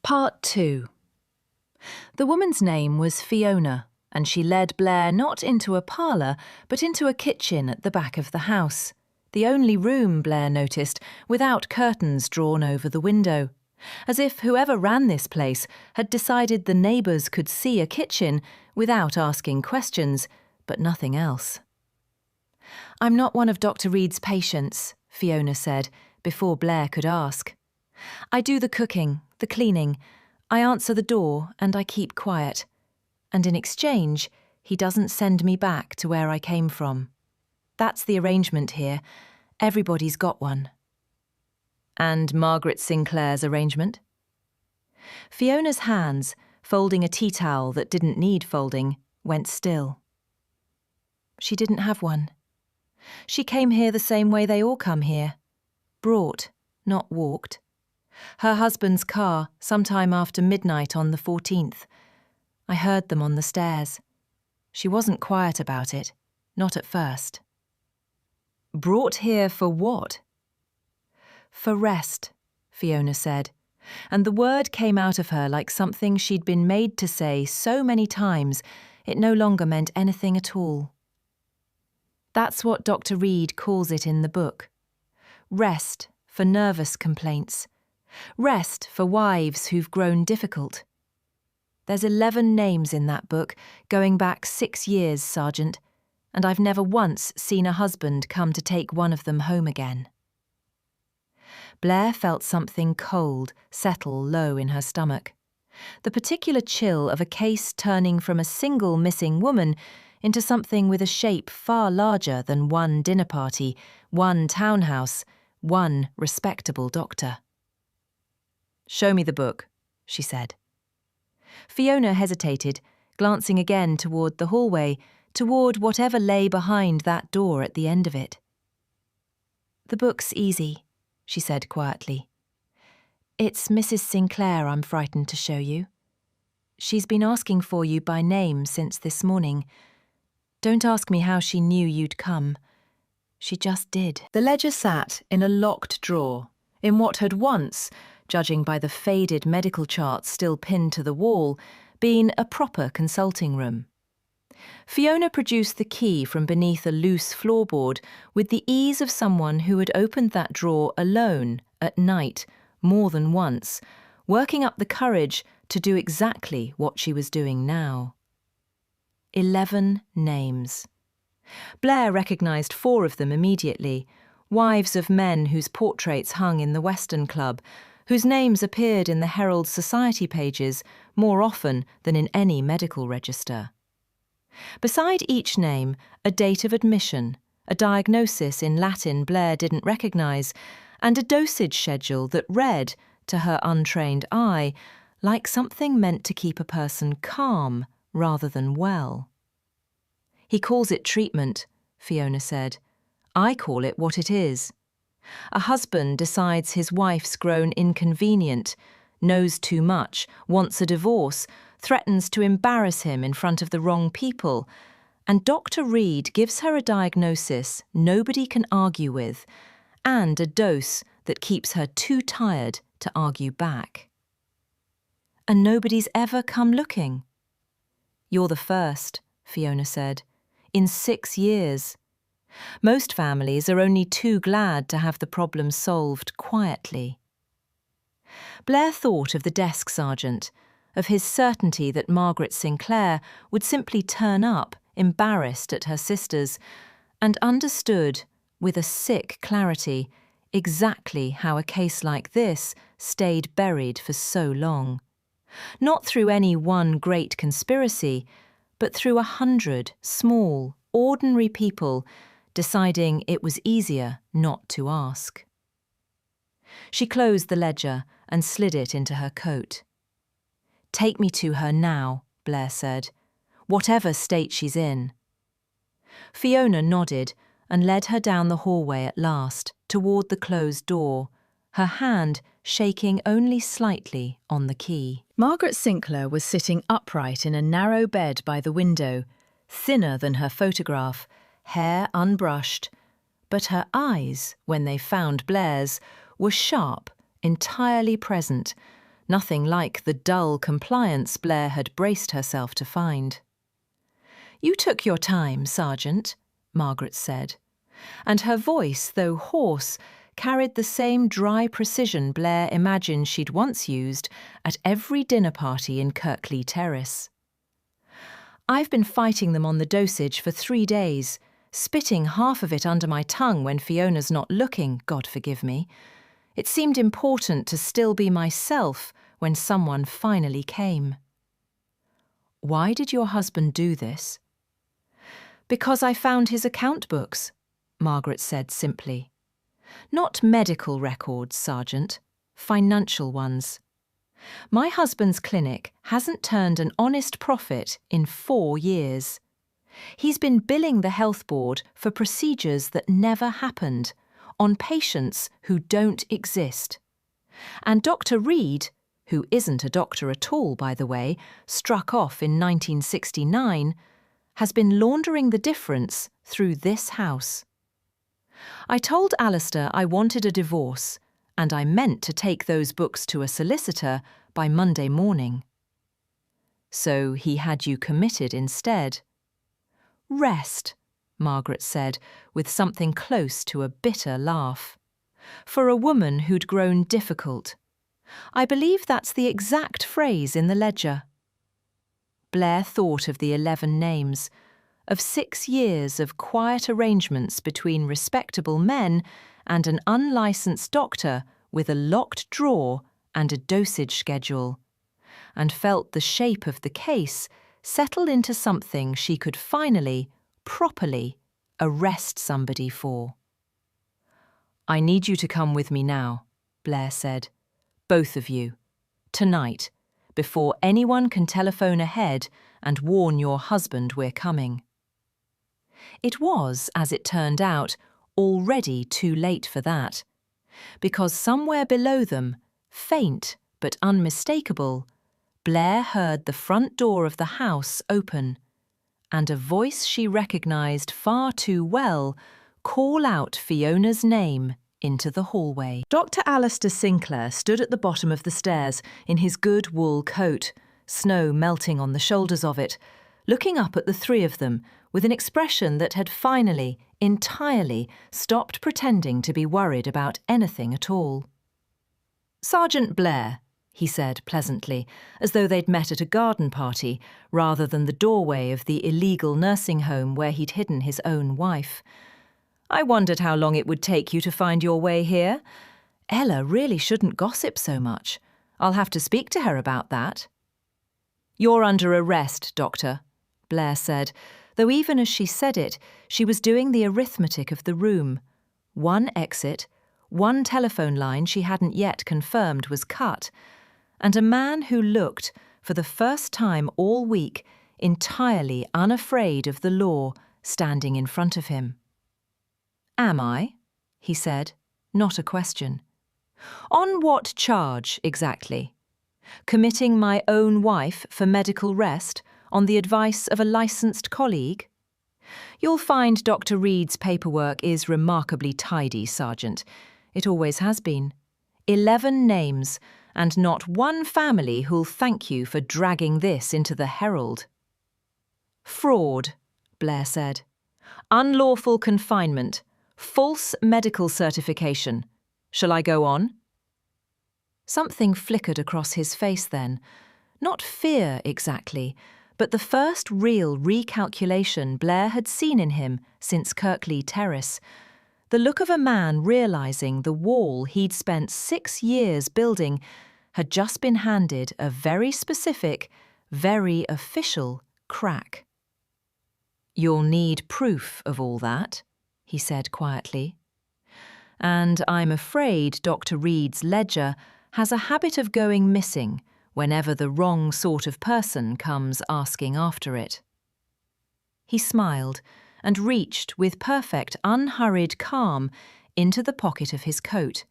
Part 2. The woman's name was Fiona, and she led Blair not into a parlour, but into a kitchen at the back of the house. The only room, Blair noticed, without curtains drawn over the window. As if whoever ran this place had decided the neighbours could see a kitchen without asking questions, but nothing else. "I'm not one of Dr. Reed's patients," Fiona said, before Blair could ask. "I do the cooking, the cleaning, I answer the door and I keep quiet. And in exchange, he doesn't send me back to where I came from. That's the arrangement here. Everybody's got one." "And Margaret Sinclair's arrangement?" Fiona's hands, folding a tea towel that didn't need folding, went still. She didn't have one. She came here the same way they all come here. Brought, not walked. Her husband's car, sometime after midnight on the 14th. I heard them on the stairs. She wasn't quiet about it, not at first. "Brought here for what?" "For rest," Fiona said, and the word came out of her like something she'd been made to say so many times it no longer meant anything at all. That's what Dr. Reed calls it in the book. Rest for nervous complaints. Rest for wives who've grown difficult. There's 11 names in that book, going back 6 years, Sergeant, and I've never once seen a husband come to take one of them home again. Blair felt something cold settle low in her stomach. The particular chill of a case turning from a single missing woman into something with a shape far larger than one dinner party, one townhouse, one respectable doctor. "Show me the book," she said. Fiona hesitated, glancing again toward the hallway, toward whatever lay behind that door at the end of it. "The book's easy," she said quietly. "It's Mrs. Sinclair I'm frightened to show you. She's been asking for you by name since this morning. Don't ask me how she knew you'd come. She just did." The ledger sat in a locked drawer, in what had once, judging by the faded medical charts still pinned to the wall, been a proper consulting room. Fiona produced the key from beneath a loose floorboard with the ease of someone who had opened that drawer alone, at night, more than once, working up the courage to do exactly what she was doing now. 11 names. Blair recognised 4 of them immediately, wives of men whose portraits hung in the Western Club, whose names appeared in the Herald Society pages more often than in any medical register. Beside each name, a date of admission, a diagnosis in Latin Blair didn't recognise, and a dosage schedule that read, to her untrained eye, like something meant to keep a person calm rather than well. "He calls it treatment," Fiona said. "I call it what it is. A husband decides his wife's grown inconvenient, knows too much, wants a divorce, threatens to embarrass him in front of the wrong people, and Dr. Reed gives her a diagnosis nobody can argue with, and a dose that keeps her too tired to argue back. And nobody's ever come looking." "You're the first," Fiona said, "in 6 years. Most families are only too glad to have the problem solved quietly." Blair thought of the desk sergeant, of his certainty that Margaret Sinclair would simply turn up, embarrassed at her sisters, and understood, with a sick clarity, exactly how a case like this stayed buried for so long. Not through any one great conspiracy, but through 100 small, ordinary people deciding it was easier not to ask. She closed the ledger and slid it into her coat. "Take me to her now," Blair said, "whatever state she's in." Fiona nodded and led her down the hallway at last, toward the closed door, her hand shaking only slightly on the key. Margaret Sinclair was sitting upright in a narrow bed by the window, thinner than her photograph, hair unbrushed, but her eyes, when they found Blair's, were sharp, entirely present, nothing like the dull compliance Blair had braced herself to find. "You took your time, Sergeant," Margaret said, and her voice, though hoarse, carried the same dry precision Blair imagined she'd once used at every dinner party in Kirkley Terrace. "I've been fighting them on the dosage for 3 days, spitting half of it under my tongue when Fiona's not looking, God forgive me. It seemed important to still be myself when someone finally came." "Why did your husband do this?" "Because I found his account books," Margaret said simply. "Not medical records, Sergeant, financial ones. My husband's clinic hasn't turned an honest profit in 4 years. He's been billing the health board for procedures that never happened, on patients who don't exist. And Dr. Reed, who isn't a doctor at all, by the way, struck off in 1969, has been laundering the difference through this house. I told Alistair I wanted a divorce, and I meant to take those books to a solicitor by Monday morning." "So he had you committed instead?" "Rest," Margaret said, with something close to a bitter laugh. "For a woman who'd grown difficult. I believe that's the exact phrase in the ledger." Blair thought of the 11 names, of 6 years of quiet arrangements between respectable men and an unlicensed doctor with a locked drawer and a dosage schedule, and felt the shape of the case settle into something she could finally, properly, arrest somebody for. "I need you to come with me now," Blair said. "Both of you. Tonight, before anyone can telephone ahead and warn your husband we're coming." It was, as it turned out, already too late for that, because somewhere below them, faint but unmistakable, Blair heard the front door of the house open, and a voice she recognised far too well call out Fiona's name into the hallway. Dr. Alistair Sinclair stood at the bottom of the stairs in his good wool coat, snow melting on the shoulders of it, looking up at the three of them with an expression that had finally, entirely, stopped pretending to be worried about anything at all. "Sergeant Blair," he said pleasantly, as though they'd met at a garden party rather than the doorway of the illegal nursing home where he'd hidden his own wife. "I wondered how long it would take you to find your way here. Ella really shouldn't gossip so much. I'll have to speak to her about that." "You're under arrest, Doctor," Blair said, though even as she said it, she was doing the arithmetic of the room. One exit, one telephone line she hadn't yet confirmed was cut, and a man who looked, for the first time all week, entirely unafraid of the law standing in front of him. "Am I?" he said, not a question. "On what charge, exactly? Committing my own wife for medical rest on the advice of a licensed colleague? You'll find Dr. Reed's paperwork is remarkably tidy, Sergeant. It always has been. 11 names, and not one family who'll thank you for dragging this into the Herald." "Fraud," Blair said. "Unlawful confinement. False medical certification. Shall I go on?" Something flickered across his face then. Not fear exactly, but the first real recalculation Blair had seen in him since Kirkley Terrace. The look of a man realising the wall he'd spent 6 years building had just been handed a very specific, very official crack. "You'll need proof of all that," he said quietly. "And I'm afraid Dr. Reed's ledger has a habit of going missing whenever the wrong sort of person comes asking after it." He smiled and reached with perfect unhurried calm into the pocket of his coat,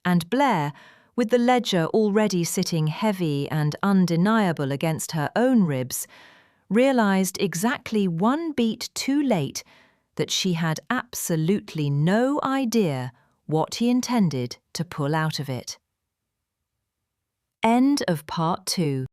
and Blair, with the ledger already sitting heavy and undeniable against her own ribs, realised exactly 1 beat too late that she had absolutely no idea what he intended to pull out of it. End of part 2.